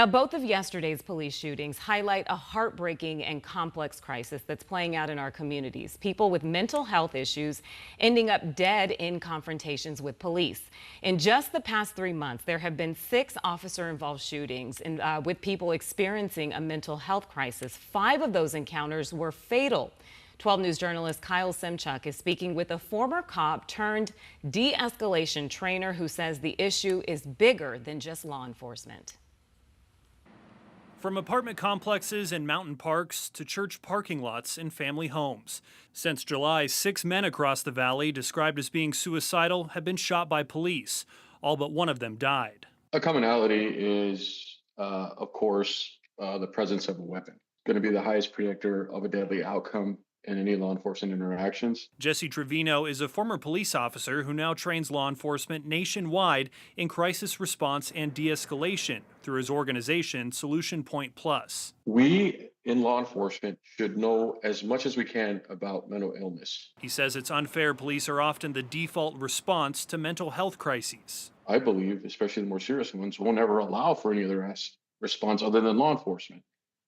Now, both of yesterday's police shootings highlight a heartbreaking and complex crisis that's playing out in our communities. People with mental health issues ending up dead in confrontations with police. In just the past 3 months, there have been 6 officer-involved shootings with people experiencing a mental health crisis. 5 of those encounters were fatal. 12 News journalist Kyle Simchuk is speaking with a former cop turned de-escalation trainer who says the issue is bigger than just law enforcement. From apartment complexes and mountain parks to church parking lots and family homes. Since July, 6 men across the valley, described as being suicidal, have been shot by police. All but one of them died. A commonality is, of course, the presence of a weapon. It's going to be the highest predictor of a deadly outcome in any law enforcement interactions. Jesse Trevino is a former police officer who now trains law enforcement nationwide in crisis response and de-escalation through his organization, Solution Point Plus. We in law enforcement should know as much as we can about mental illness. He says it's unfair police are often the default response to mental health crises. I believe, especially the more serious ones, won't ever allow for any other response other than law enforcement,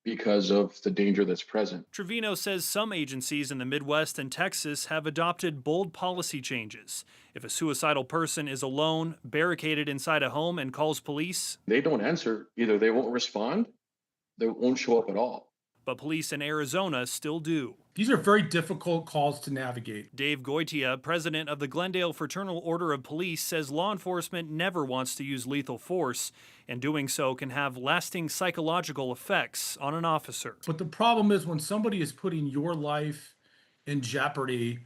because of the danger that's present. Trevino says some agencies in the Midwest and Texas have adopted bold policy changes. If a suicidal person is alone, barricaded inside a home, and calls police, they don't answer. Either they won't respond, they won't show up at all. But police in Arizona still do. These are very difficult calls to navigate. Dave Goitia, president of the Glendale Fraternal Order of Police, says law enforcement never wants to use lethal force, and doing so can have lasting psychological effects on an officer. But the problem is when somebody is putting your life in jeopardy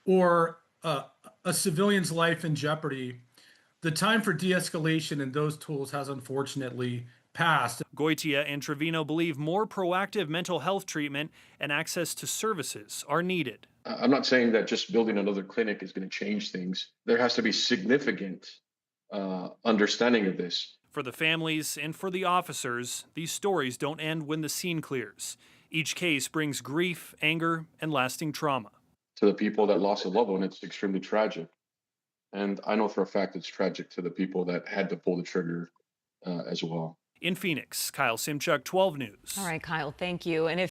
or a civilian's life in jeopardy, the time for de-escalation and those tools has unfortunately passed. Goitia and Trevino believe more proactive mental health treatment and access to services are needed. I'm not saying that just building another clinic is going to change things. There has to be significant understanding of this. For the families and for the officers, these stories don't end when the scene clears. Each case brings grief, anger, and lasting trauma. To the people that lost a loved one, it's extremely tragic. And I know for a fact it's tragic to the people that had to pull the trigger as well. In Phoenix, Kyle Simchuk, 12 News. All right, Kyle, thank you. And if